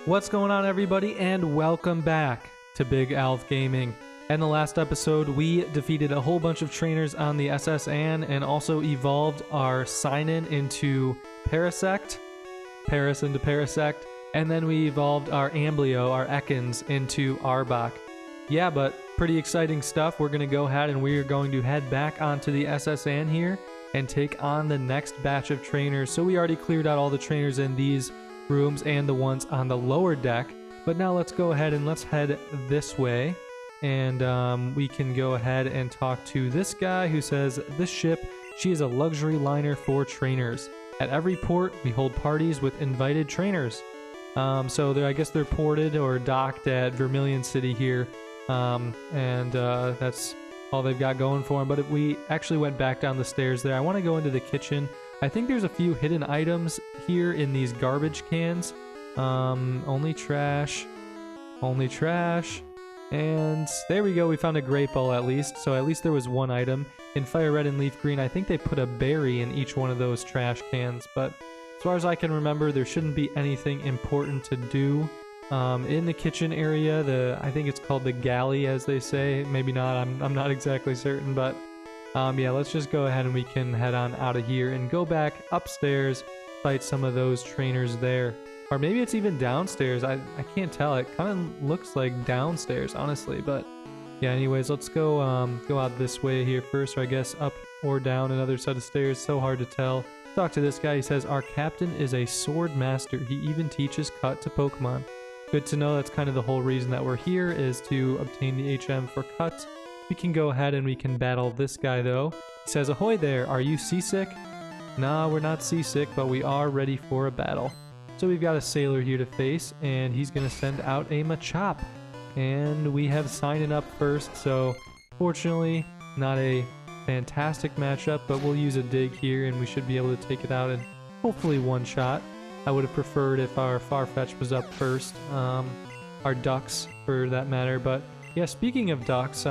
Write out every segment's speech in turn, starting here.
What's going on, everybody, and welcome back to Big Alf Gaming. In the last episode, we defeated a whole bunch of trainers on the SS Anne and also evolved our Sign-In into Parasect, Paris into Parasect, and then we evolved our Amblio, our Ekans, into Arbok. Yeah, but pretty exciting stuff. We're going to go ahead and we are going to head back onto the SS Anne here and take on the next batch of trainers. So we already cleared out all the trainers in these rooms and the ones on the lower deck, but now let's go ahead and let's head this way, and we can go ahead and talk to this guy who says this ship, she is a luxury liner for trainers. At every port we hold parties with invited trainers. So I guess they're ported or docked at Vermilion City here, and that's all they've got going for them. But if we actually went back down the stairs there, I want to go into the kitchen. I think there's a few hidden items here in these garbage cans. Only trash, and there we go. We found a great ball at least, so at least there was one item. In Fire Red and Leaf Green, I think they put a berry in each one of those trash cans, but as far as I can remember, there shouldn't be anything important to do. In the kitchen area, I think it's called the galley, as they say. Maybe not, I'm not exactly certain, but yeah, let's just go ahead and we can head on out of here and go back upstairs, fight some of those trainers there. Or maybe it's even downstairs. I can't tell. It kind of looks like downstairs, honestly. But yeah, anyways, let's go out this way here first, or I guess up or down another set of stairs. So hard to tell. Talk to this guy. He says, our captain is a sword master. He even teaches cut to Pokemon. Good to know. That's kind of the whole reason that we're here, is to obtain the HM for cut. We can go ahead and we can battle this guy though. He says, ahoy there, are you seasick? Nah, we're not seasick, but we are ready for a battle. So we've got a sailor here to face, and he's going to send out a Machop. And we have Sign-In up first, so fortunately not a fantastic matchup, but we'll use a dig here and we should be able to take it out in hopefully one shot. I would have preferred if our Farfetch'd was up first, our ducks for that matter, but yeah, speaking of ducks,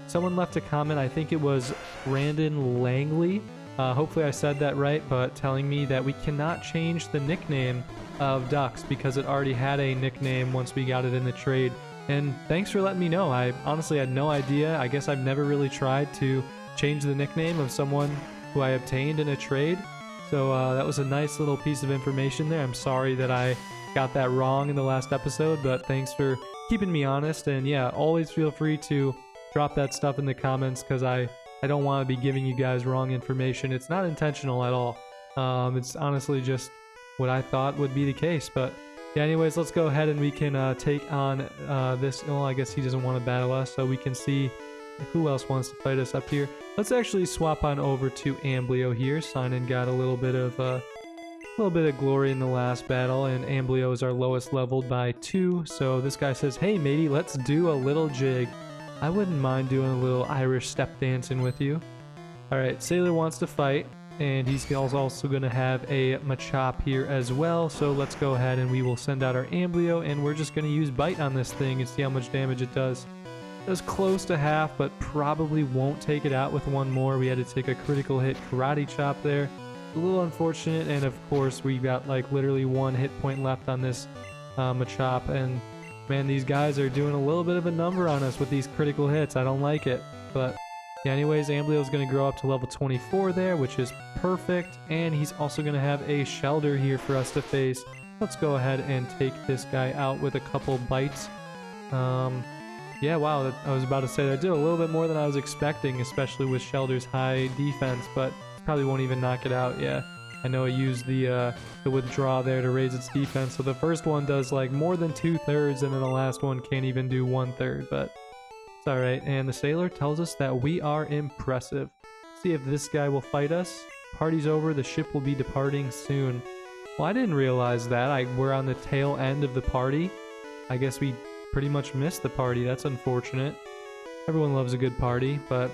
someone left a comment, I think it was Brandon Langley, hopefully I said that right, but telling me that we cannot change the nickname of ducks because it already had a nickname once we got it in the trade. And thanks for letting me know. I honestly had no idea. I guess I've never really tried to change the nickname of someone who I obtained in a trade. So that was a nice little piece of information there. I'm sorry that I got that wrong in the last episode, but thanks for keeping me honest. And yeah, always feel free to drop that stuff in the comments, because I don't want to be giving you guys wrong information. It's not intentional at all. It's honestly just what I thought would be the case. But yeah, anyways, let's go ahead and we can take on this. Well, I guess he doesn't want to battle us, so we can see who else wants to fight us up here. Let's actually swap on over to Amblio here. Sign-In got a little bit of glory in the last battle, and Amblio is our lowest leveled by 2. So this guy says, hey matey, let's do a little jig. I wouldn't mind doing a little Irish step dancing with you. Alright, Sailor wants to fight, and he's also going to have a Machop here as well. So let's go ahead and we will send out our Amblio, and we're just going to use Bite on this thing and see how much damage it does. It was close to half, but probably won't take it out with one more. We had to take a critical hit Karate Chop there. A little unfortunate, and of course we got like literally one hit point left on this Machop, and man, these guys are doing a little bit of a number on us with these critical hits. I don't like it, but yeah, anyways, Amblio is going to grow up to level 24 there, which is perfect, and he's also going to have a Shelder here for us to face. Let's go ahead and take this guy out with a couple bites. Yeah, wow, I was about to say that I did a little bit more than I was expecting, especially with Shelder's high defense, but probably won't even knock it out. Yeah, I know I used the withdraw there to raise its defense, so the first one does like more than 2/3, and then the last one can't even do 1/3, but it's alright. And the sailor tells us that we are impressive. See if this guy will fight us. Party's over, the ship will be departing soon. Well, I didn't realize that. We're on the tail end of the party. I guess we pretty much missed the party. That's unfortunate. Everyone loves a good party, but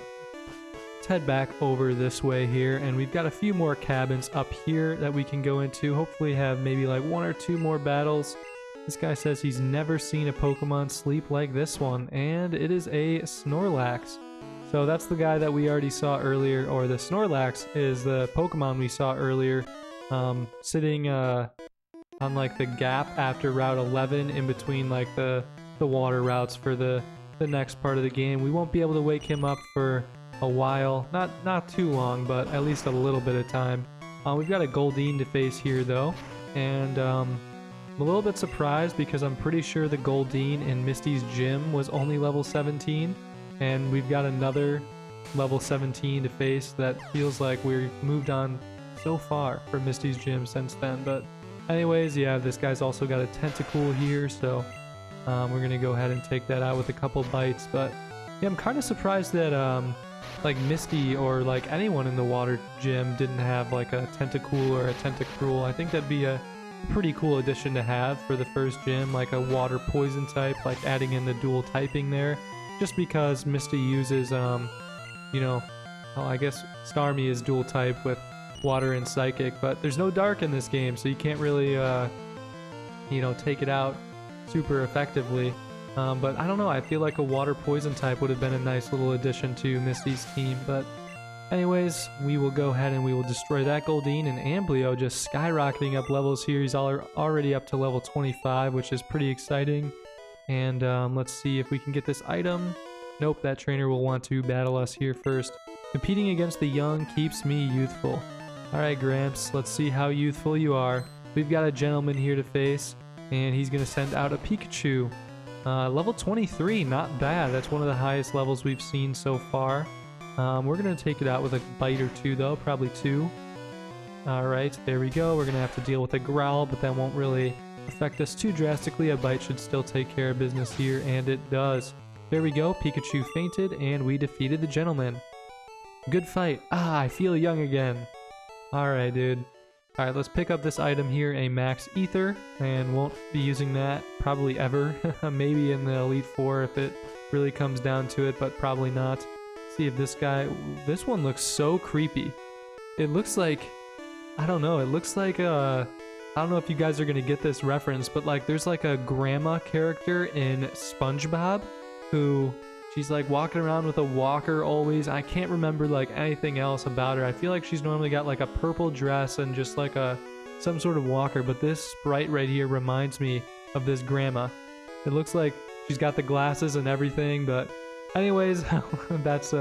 let's head back over this way here, and we've got a few more cabins up here that we can go into. Hopefully have maybe like 1 or 2 more battles. This guy says he's never seen a Pokemon sleep like this one, and it is a Snorlax. So that's the guy that we already saw earlier, or the Snorlax is the Pokemon we saw earlier, sitting on like the gap after Route 11 in between like the water routes for the next part of the game. We won't be able to wake him up for a while. Not too long, but at least a little bit of time. We've got a Goldeen to face here though, and I'm a little bit surprised because I'm pretty sure the Goldeen in Misty's gym was only level 17, and we've got another level 17 to face. That feels like we've moved on so far from Misty's gym since then. But anyways, yeah, this guy's also got a Tentacool here, so we're gonna go ahead and take that out with a couple bites. But yeah, I'm kind of surprised that like Misty or like anyone in the water gym didn't have like a Tentacool or a Tentacruel. I think that'd be a pretty cool addition to have for the first gym, like a water poison type, like adding in the dual typing there, just because Misty uses you know, well, I guess Starmie is dual type with water and psychic, but there's no dark in this game, so you can't really you know, take it out super effectively. But I don't know, I feel like a water poison type would have been a nice little addition to Misty's team. But anyways, we will go ahead and we will destroy that Goldeen, and Amblio just skyrocketing up levels here. He's already up to level 25, which is pretty exciting. And let's see if we can get this item. Nope, that trainer will want to battle us here first. Competing against the young keeps me youthful. Alright, Gramps, let's see how youthful you are. We've got a gentleman here to face, and he's going to send out a Pikachu. Level 23, not bad. That's one of the highest levels we've seen so far. We're going to take it out with a bite or two, though. Probably 2. Alright, there we go. We're going to have to deal with a growl, but that won't really affect us too drastically. A bite should still take care of business here, and it does. There we go. Pikachu fainted, and we defeated the gentleman. Good fight. Ah, I feel young again. Alright, dude. Alright, let's pick up this item here, a Max Ether, and won't be using that probably ever. Maybe in the Elite Four if it really comes down to it, but probably not. See if this guy... This one looks so creepy. It looks like... I don't know, it looks like I don't know if you guys are going to get this reference, but like there's like a grandma character in SpongeBob who... She's like walking around with a walker always. I can't remember like anything else about her. I feel like she's normally got like a purple dress and just like some sort of walker, but this sprite right here reminds me of this grandma. It looks like she's got the glasses and everything, but anyways, that's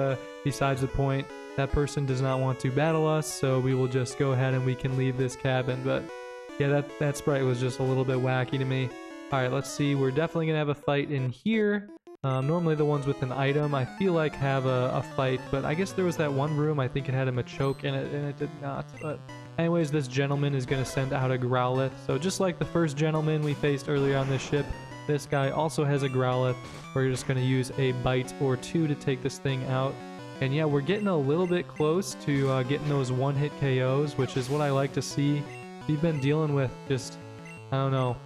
besides the point. That person does not want to battle us, so we will just go ahead and we can leave this cabin. But yeah, that sprite was just a little bit wacky to me. Alright, let's see. We're definitely gonna have a fight in here. Normally the ones with an item I feel like have a fight, but I guess there was that one room, I think it had a Machoke in it, and it did not. But anyways, this gentleman is going to send out a Growlithe. So just like the first gentleman we faced earlier on this ship, this guy also has a Growlithe. We're just going to use a bite or 2 to take this thing out. And yeah, we're getting a little bit close to getting those one-hit KOs, which is what I like to see. We've been dealing with just, I don't know,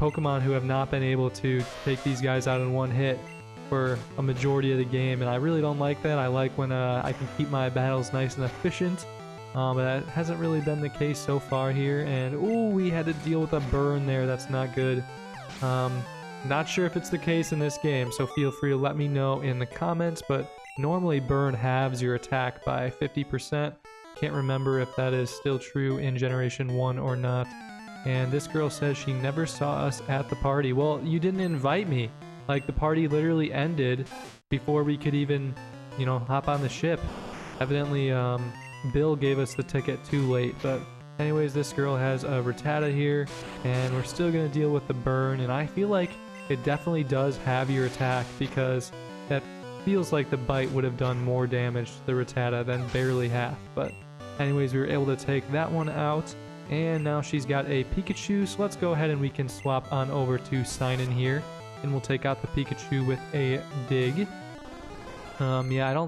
Pokemon who have not been able to take these guys out in one hit for a majority of the game, and I really don't like that. I like when I can keep my battles nice and efficient, but that hasn't really been the case so far here. And ooh, we had to deal with a burn there. That's not good. Not sure if it's the case in this game, so feel free to let me know in the comments, but normally burn halves your attack by 50%. Can't remember if that is still true in Generation 1 or not. And this girl says she never saw us at the party. Well, you didn't invite me. Like, the party literally ended before we could even, you know, hop on the ship. Evidently, Bill gave us the ticket too late. But anyways, this girl has a Rattata here, and we're still going to deal with the burn. And I feel like it definitely does have your attack, because that feels like the bite would have done more damage to the Rattata than barely half. But anyways, we were able to take that one out. And now she's got a Pikachu, so let's go ahead and we can swap on over to Sign-In here. And we'll take out the Pikachu with a dig. Yeah,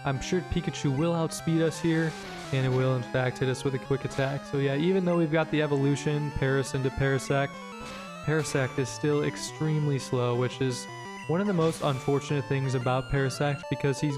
I'm sure Pikachu will outspeed us here, and it will in fact hit us with a quick attack. So yeah, even though we've got the evolution, Paras into Parasect, Parasect is still extremely slow, which is one of the most unfortunate things about Parasect, because he's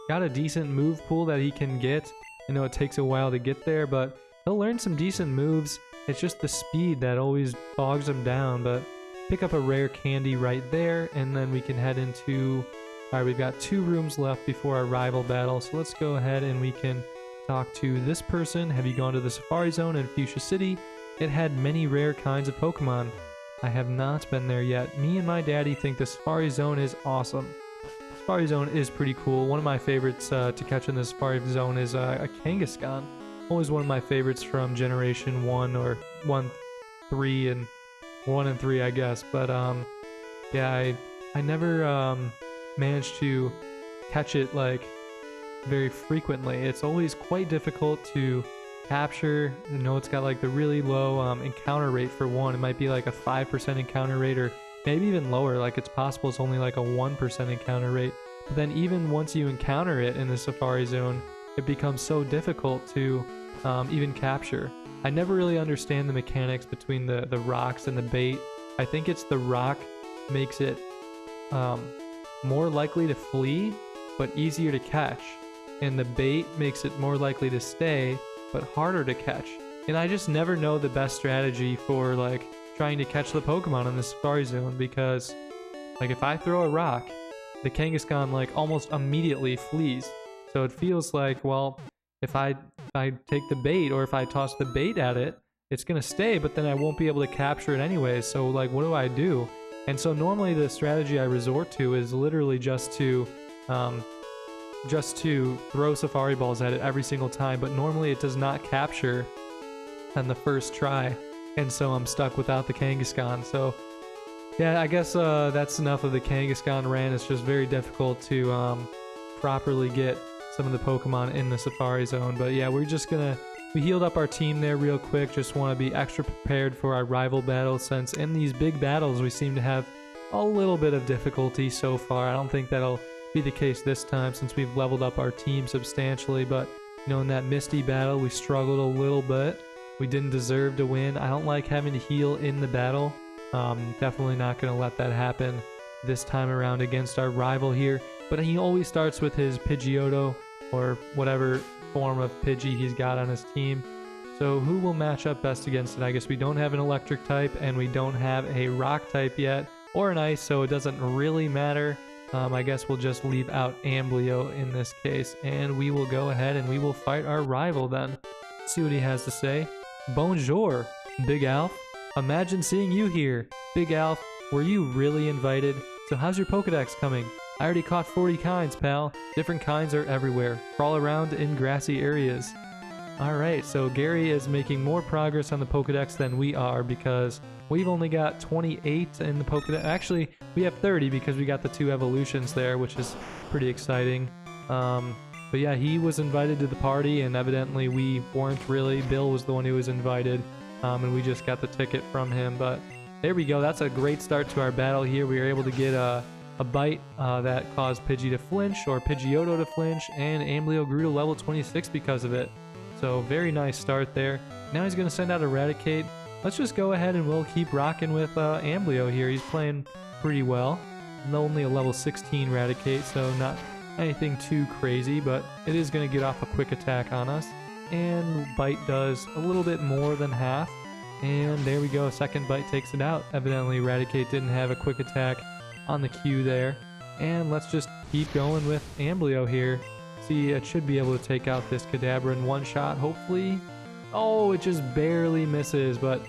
got a decent move pool that he can get. I know it takes a while to get there, but he'll learn some decent moves. It's just the speed that always bogs him down. But pick up a rare candy right there, and then we can head into... Alright, we've got 2 rooms left before our rival battle, so let's go ahead and we can talk to this person. Have you gone to the Safari Zone in Fuchsia City? It had many rare kinds of Pokemon. I have not been there yet. Me and my daddy think the Safari Zone is awesome. Safari Zone is pretty cool. One of my favorites to catch in the Safari Zone is a Kangaskhan. Always one of my favorites from Generation 1 or 1, 3, and 1 and 3, I guess. But yeah, I never managed to catch it like very frequently. It's always quite difficult to capture. You know, it's got like the really low encounter rate for one. It might be like a 5% encounter rate, or maybe even lower. Like it's possible it's only like a 1% encounter rate. But then even once you encounter it in the Safari Zone, it becomes so difficult to even capture. I never really understand the mechanics between the rocks and the bait. I think it's the rock makes it more likely to flee, but easier to catch. And the bait makes it more likely to stay, but harder to catch. And I just never know the best strategy for like trying to catch the Pokemon in the Safari Zone, because like if I throw a rock, the Kangaskhan like almost immediately flees. So it feels like, well, if I take the bait, or if I toss the bait at it, it's gonna stay, but then I won't be able to capture it anyway. So like, what do I do? And so normally the strategy I resort to is literally just to throw Safari Balls at it every single time, but normally it does not capture on the first try, and so I'm stuck without the Kangaskhan. So yeah, I guess that's enough of the Kangaskhan rant. It's just very difficult to properly get some of the Pokemon in the Safari Zone. But yeah, we healed up our team there real quick. Just want to be extra prepared for our rival battle, since in these big battles we seem to have a little bit of difficulty so far. I don't think that'll be the case this time, since we've leveled up our team substantially. But you know, in that Misty battle we struggled a little bit. We didn't deserve to win. I don't like having to heal in the battle. Definitely not going to let that happen this time around against our rival here. But he always starts with his Pidgeotto, or whatever form of Pidgey he's got on his team. So who will match up best against it? I guess we don't have an electric type, and we don't have a rock type yet, or an ice, so it doesn't really matter. I guess we'll just leave out Amblio in this case, and we will go ahead and we will fight our rival then. Let's see what he has to say. Bonjour, Big Alf. Imagine seeing you here. Big Alf, were you really invited? So how's your Pokedex coming? I already caught 40 kinds, pal. Different kinds are everywhere. Crawl around in grassy areas. Alright, so Gary is making more progress on the Pokedex than we are, because we've only got 28 in the Pokedex. Actually, we have 30 because we got the 2 evolutions there, which is pretty exciting. But yeah, he was invited to the party, and evidently we weren't really. Bill was the one who was invited, and we just got the ticket from him. But there we go. That's a great start to our battle here. We were able to get a bite that caused Pidgey to flinch, or Pidgeotto to flinch, and Amblio grew to level 26 because of it. So very nice start there. Now he's going to send out Eradicate. Let's just go ahead and we'll keep rocking with Amblio here. He's playing pretty well. Only a level 16 Eradicate, so not anything too crazy, but it is going to get off a quick attack on us. And Bite does a little bit more than half. And there we go. A second Bite takes it out. Evidently Eradicate didn't have a quick attack on the queue there. And let's just keep going with Amblio here. See, it should be able to take out this Kadabra in one shot, hopefully. Oh, it just barely misses, but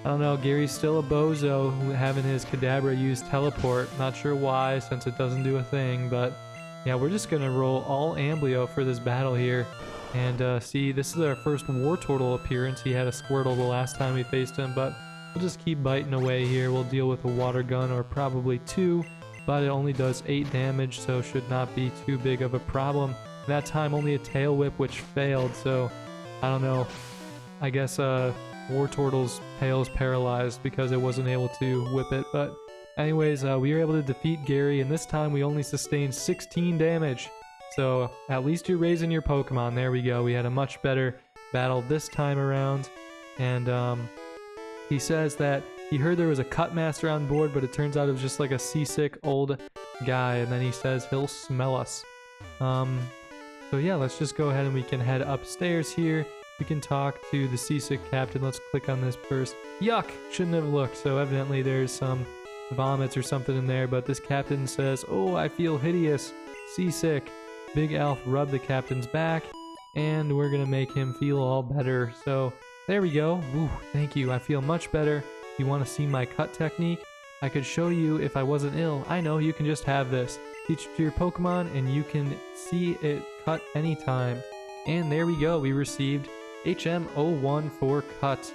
I don't know. Gary's still a bozo having his Kadabra use Teleport. Not sure why, since it doesn't do a thing, but yeah, we're just gonna roll all Amblio for this battle here. And see, this is our first Wartortle appearance. He had a Squirtle the last time we faced him, but we'll just keep biting away here. We'll deal with a Water Gun, or probably 2, but it only does 8 damage, so should not be too big of a problem. That time only a Tail Whip, which failed, so I don't know. I guess Wartortle's tail is paralyzed because it wasn't able to whip it. But anyways, we were able to defeat Gary, and this time we only sustained 16 damage. So at least you're raising your Pokemon. There we go. We had a much better battle this time around. And he says that he heard there was a Cut Master on board, but it turns out it was just like a seasick old guy. And then he says he'll smell us. So yeah, let's just go ahead and we can head upstairs here. We can talk to the seasick captain. Let's click on this first. Yuck! Shouldn't have looked. So evidently there's some vomits or something in there, but this captain says, oh, I feel hideous, seasick. Big Alf rubbed the captain's back, and we're gonna make him feel all better. So There we go. Ooh, thank you. I feel much better. You want to see my cut technique? I could show you if I wasn't ill. I know, you can just have this. Teach it to your Pokemon and you can see it cut anytime. And there we go. We received HM01 for cut.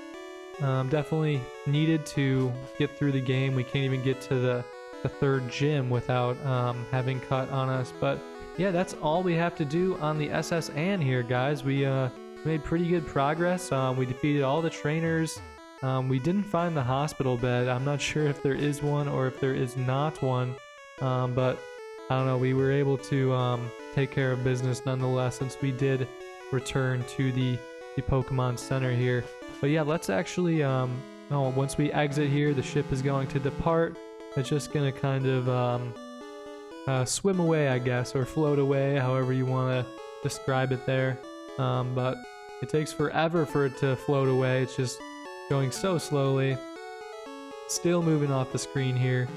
Definitely needed to get through the game. We can't even get to the third gym without having cut on us. But yeah, that's all we have to do on the SS Anne here, guys. We made pretty good progress. We defeated all the trainers. We didn't find the hospital bed. I'm not sure if there is one or if there is not one. But I don't know. We were able to take care of business nonetheless, since we did return to the Pokemon Center here. But yeah, let's actually once we exit here, the ship is going to depart. It's just gonna kind of swim away, I guess, or float away, however you want to describe it there. But it takes forever for it to float away. It's just going so slowly. Still moving off the screen here.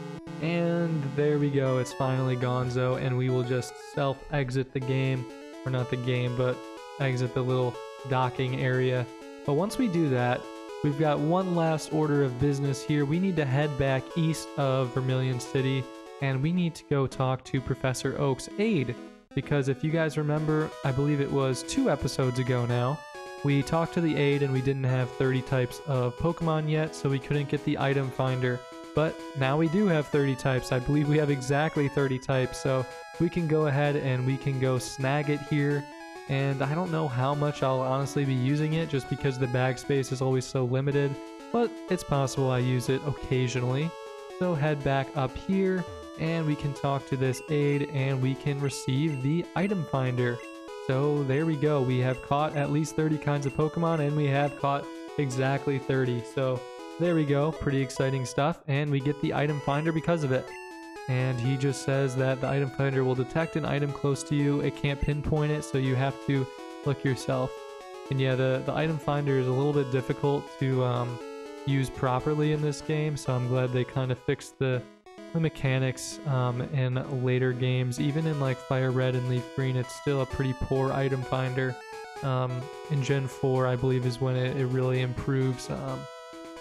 And there we go. It's finally gonzo, and we will just self-exit the game. Or not the game, but exit the little docking area. But once we do that, we've got one last order of business here. We need to head back east of Vermilion City, and we need to go talk to Professor Oak's aide. Because if you guys remember, I believe it was 2 episodes ago now, we talked to the aide and we didn't have 30 types of Pokemon yet, so we couldn't get the item finder. But now we do have 30 types. I believe we have exactly 30 types, so we can go ahead and we can go snag it here. And I don't know how much I'll honestly be using it, just because the bag space is always so limited, but it's possible I use it occasionally. So head back up here, and we can talk to this aide, and we can receive the item finder. So there we go. We have caught at least 30 kinds of Pokemon, and we have caught exactly 30. So there we go. Pretty exciting stuff, and we get the item finder because of it. And he just says that the item finder will detect an item close to you. It can't pinpoint it, so you have to look yourself. And yeah, the item finder is a little bit difficult to use properly in this game, so I'm glad they kind of fixed the mechanics in later games. Even in like Fire Red and Leaf Green, it's still a pretty poor item finder. In Gen 4, I believe, is when it really improves,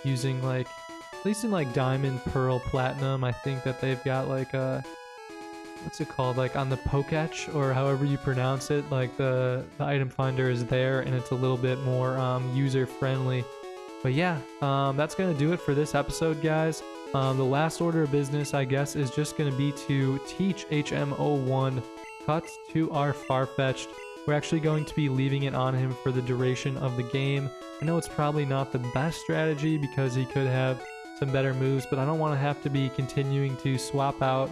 using like, at least in like Diamond, Pearl, Platinum, I think that they've got like a, what's it called, like on the Pokétch, or however you pronounce it, like the item finder is there and it's a little bit more user friendly. But yeah, that's gonna do it for this episode, guys. The last order of business, I guess, is just gonna be to teach HM01 Cut to our Farfetch'd. We're actually going to be leaving it on him for the duration of the game. I know it's probably not the best strategy because he could have some better moves, but I don't want to have to be continuing to swap out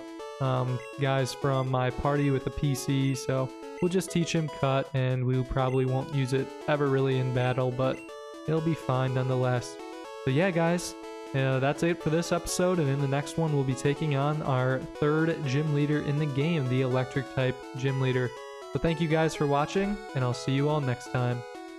guys from my party with the PC, so we'll just teach him Cut, and we probably won't use it ever really in battle, but it'll be fine nonetheless. So yeah, guys, that's it for this episode, and in the next one we'll be taking on our 3rd gym leader in the game, the electric type gym leader. So thank you guys for watching, and I'll see you all next time.